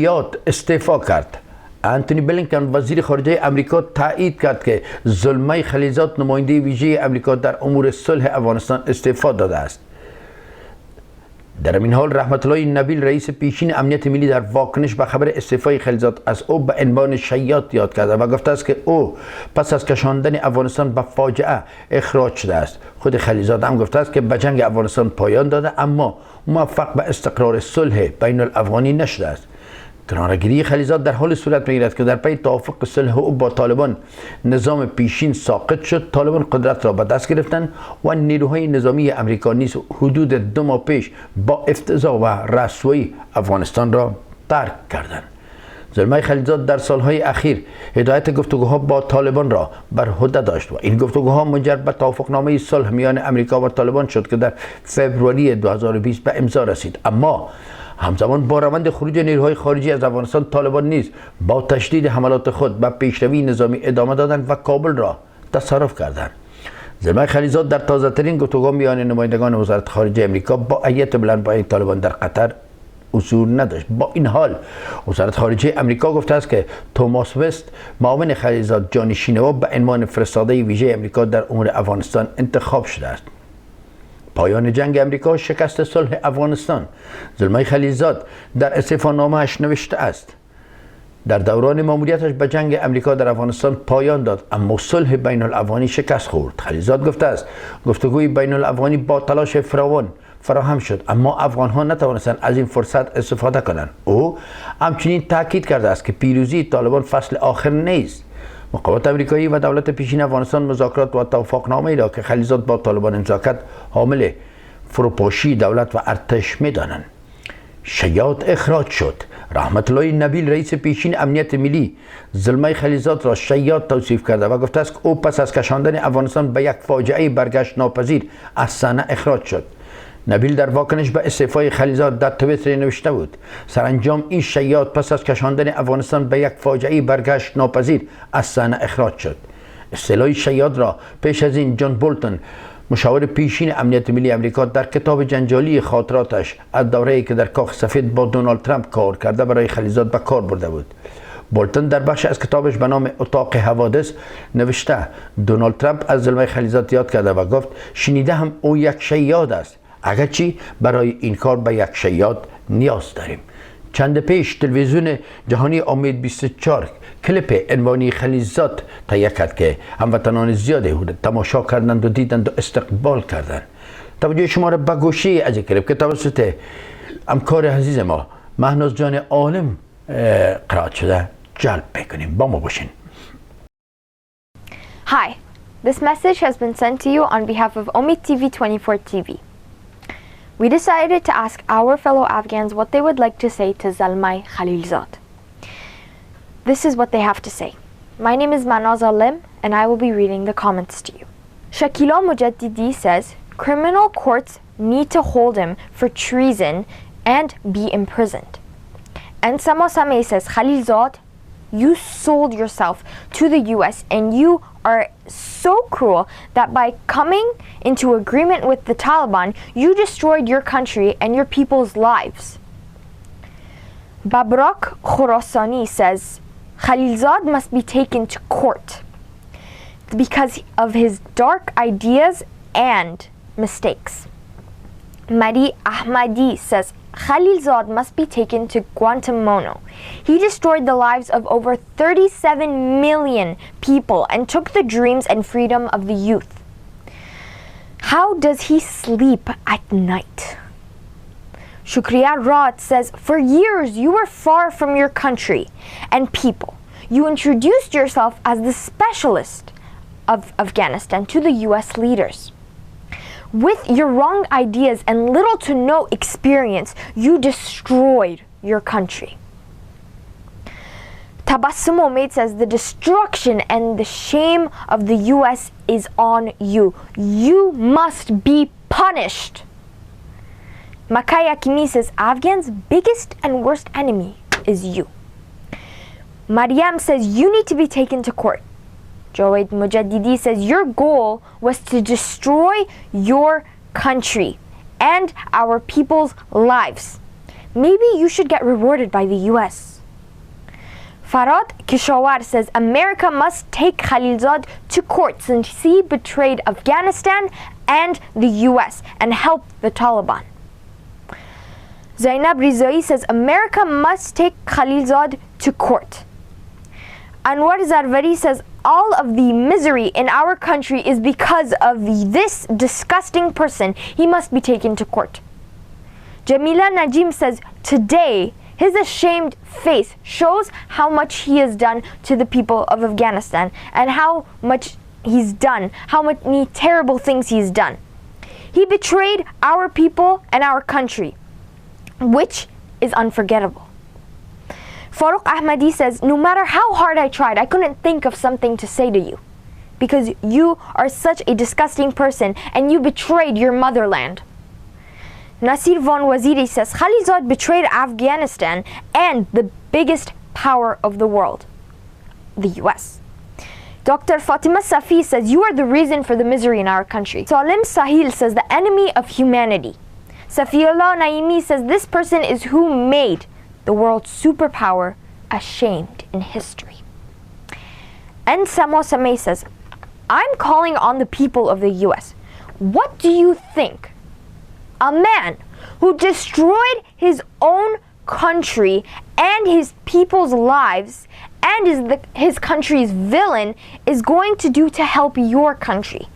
یاد استعفا کرد. انتونی بلینکن وزیر خارجه امریکا تایید کرد که زلمه خلیلزاد نماینده ویژه امریکا در امور صلح افغانستان استعفا داده است. در این حال رحمت الله نبیل رئیس پیشین امنیت ملی در واکنش به خبر استعفای خلیلزاد از او به عنوان شیاد یاد کرده و گفته است که او پس از کشاندن افغانستان به فاجعه اخراج شده است. خود خلیلزاد هم گفته است که به جنگ افغانستان پایان داده اما موفق به استقرار صلح بین الافغانی نشده است. کناره‌گیری خلیلزاد در حال صورت می‌گیرد که در پی توافق صلح او با طالبان نظام پیشین ساقط شد. طالبان قدرت را به دست گرفتند و نیروهای نظامی امریکا نیز حدود 2 ماه پیش با افتضاح و رسوایی افغانستان را ترک کردند. زلمه خلیلزاد در سالهای اخیر هدایت گفتگوها با طالبان را بر عهده داشت و این گفتگوها منجر به توافقنامه صلح میان امریکا و طالبان شد که در فوریه 2020 به امضا رسید. اما همزمان با روند خروج نیروهای خارجی از افغانستان، طالبان نیز با تشدید حملات خود به پیشروی نظامی ادامه دادند و کابل را تصرف کردند. زلمه خلیلزاد در تازه‌ترین گفتگو میان نمایندگان وزارت خارجه امریکا با هیئت بلندپایه طالبان در قطر حضور نداشت. با این حال وزارت خارجه امریکا گفته است که توماس وست معاون خلیلزاد جانشین او به عنوان فرستاده ویژه امریکا در امور افغانستان انتخاب شده است. پایان جنگ امریکا، شکست صلح افغانستان. زلمه خلیلزاد در استعفانامه‌اش نوشته است: در دوران ماموریتش به جنگ امریکا در افغانستان پایان داد اما صلح بین الافغانی شکست خورد. خلیلزاد گفته است گفتگوی بین الافغانی با تلاش فراوان فراهم شد اما افغان‌ها نتوانستند از این فرصت استفاده کنند. او همچنین تاکید کرده است که پیروزی طالبان فصل آخر نیست. مقامات امریکایی و دولت پیشین افغانستان مذاکرات و توافقنامه‌ای را که خلیلزاد با طالبان امضا کرد حامل فروپاشی دولت و ارتش می‌دانند. شیاد اخراج شد. رحمت الله نبیل رئیس پیشین امنیت ملی زلمه خلیلزاد را شیاد توصیف کرده و گفته است که او پس از کشاندن افغانستان به یک فاجعه برگشت ناپذیر از صحنه اخراج شد. نبیل در واکنش به استعفای خلیلزاد در توییتر نوشته بود: سرانجام این شیاد پس از کشاندن افغانستان به یک فاجعه برگشت ناپذیر از صحنه اخراج شد. اصطلاح شیاد را پیش از این جان بولتون مشاور پیشین امنیت ملی امریکا در کتاب جنجالی خاطراتش از دوره‌ای که در کاخ سفید با دونالد ترامپ کار کرده برای خلیلزاد به کار برده بود. بولتون در بخش از کتابش به نام اتاق حوادث نوشته دونالد ترامپ از زلمه خلیلزاد یاد کرده و گفت شنیده هم او یک شیاد است، اگرچه برای این کار به یک شیاد نیاز داریم. چند پیش تلویزیون جهانی امید 24 کلیپ عنوانی خلیلزاد تهیه کرد که هموطنان زیادی تماشا کردند و دیدند و استقبال کردند. توجه شما را به گوشه از کلیپ که توسط همکار عزیز ما مهناز جان عالم قرائت شده جلب میکنیم. با ما باشین. Hi, this message has been sent to you on behalf of Omid TV 24 TV. We decided to ask our fellow Afghans what they would like to say to Zalmay Khalilzad. This is what they have to say. My name is Manaz Alim and I will be reading the comments to you. Shakila Mujaddidi says, criminal courts need to hold him for treason and be imprisoned. And Samo Sameh says, Khalilzad, you sold yourself to the US and you are so cruel that by coming into agreement with the Taliban, you destroyed your country and your people's lives. Babrak Khorasani says, Khalilzad must be taken to court because of his dark ideas and mistakes. Madi Ahmadi says, Khalilzad must be taken to Guantanamo. He destroyed the lives of over 37 million people and took the dreams and freedom of the youth. How does he sleep at night? Shukriya Raat says, for years you were far from your country and people. You introduced yourself as the specialist of Afghanistan to the US leaders. With your wrong ideas and little to no experience, you destroyed your country. Tabassum Omaid says, the destruction and the shame of the US is on you. You must be punished. Makai Akimi says, Afghans' biggest and worst enemy is you. Mariam says, you need to be taken to court. Joed Mujaddidi says, your goal was to destroy your country and our people's lives. maybe you should get rewarded by the US. Farad Kishawar says America must take Khalilzad to court since he betrayed Afghanistan and the US and helped the Taliban. Zainab Rizai says America must take Khalilzad to court. Anwar Zarvari says all of the misery in our country is because of this disgusting person. He must be taken to court. Jamila Najim says today his ashamed face shows how much he has done to the people of Afghanistan and how much he's done, how many terrible things he's done. He betrayed our people and our country, which is unforgettable. Farooq Ahmadi says, no matter how hard I tried, I couldn't think of something to say to you because you are such a disgusting person and you betrayed your motherland. Nasir Von Waziri says, Khalilzad betrayed Afghanistan and the biggest power of the world, the US. Dr. Fatima Safi says, you are the reason for the misery in our country. Salim Sahil says, the enemy of humanity. Safiullah Naimi says, this person is who made the world's superpower ashamed in history. And Samo Sameh says, I'm calling on the people of the US. What do you think? A man who destroyed his own country and his people's lives and is his country's villain is going to do to help your country.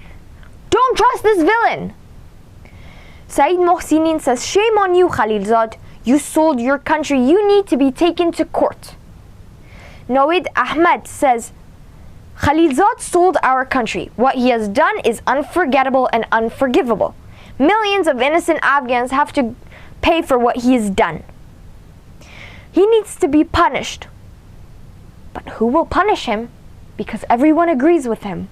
Don't trust this villain. Saeed Mohsinin says, shame on you, Khalilzad. You sold your country. You need to be taken to court. Noid Ahmed says, Khalilzad sold our country. What he has done is unforgettable and unforgivable. Millions of innocent Afghans have to pay for what he has done. He needs to be punished. But who will punish him? Because everyone agrees with him.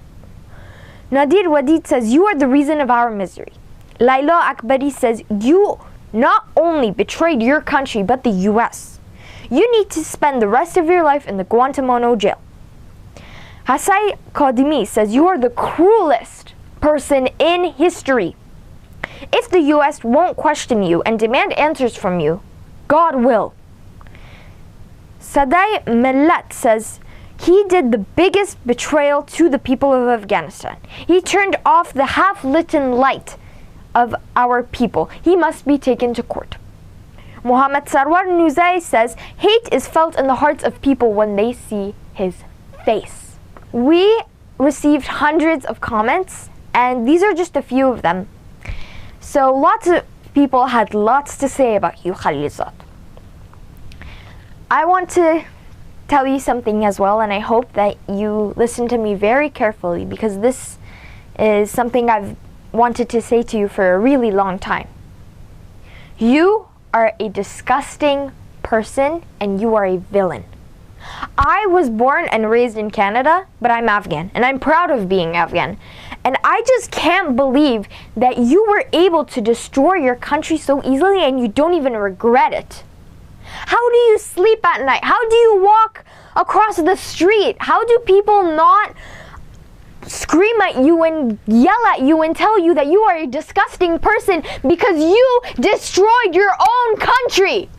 Nadir Wadid says, you are the reason of our misery. Laila Akbari says, you not only betrayed your country, but the US. You need to spend the rest of your life in the Guantanamo jail. Hasai Kadimi says, you are the cruelest person in history. If the US won't question you and demand answers from you, God will. Sadai Millat says, he did the biggest betrayal to the people of Afghanistan. He turned off the half-lit light of our people. He must be taken to court. Muhammad Sarwar Nuzai says, hate is felt in the hearts of people when they see his face. We received hundreds of comments, and these are just a few of them. So lots of people had lots to say about you, Khalilzad. I want to tell you something as well, and I hope that you listen to me very carefully because this is something I've wanted to say to you for a really long time. You are a disgusting person and you are a villain. I was born and raised in Canada, but I'm Afghan, and I'm proud of being Afghan. And I just can't believe that you were able to destroy your country so easily and you don't even regret it. How do you sleep at night? How do you walk across the street? How do people not scream at you and yell at you and tell you that you are a disgusting person because you destroyed your own country?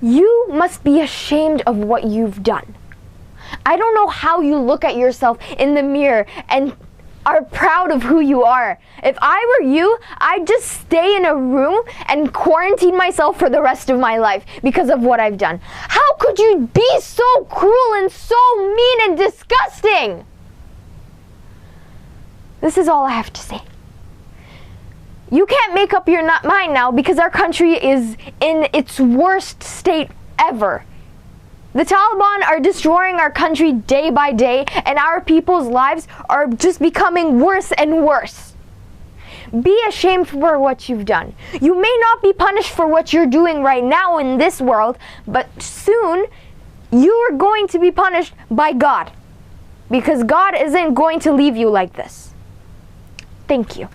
You must be ashamed of what you've done. I don't know how you look at yourself in the mirror and are proud of who you are. If I were you, I'd just stay in a room and quarantine myself for the rest of my life because of what I've done. How could you be so cruel and so mean and disgusting? This is all I have to say. You can't make up your mind now because our country is in its worst state ever. The Taliban are destroying our country day by day, and our people's lives are just becoming worse and worse. Be ashamed for what you've done. You may not be punished for what you're doing right now in this world, but soon you are going to be punished by God, because God isn't going to leave you like this. Thank you.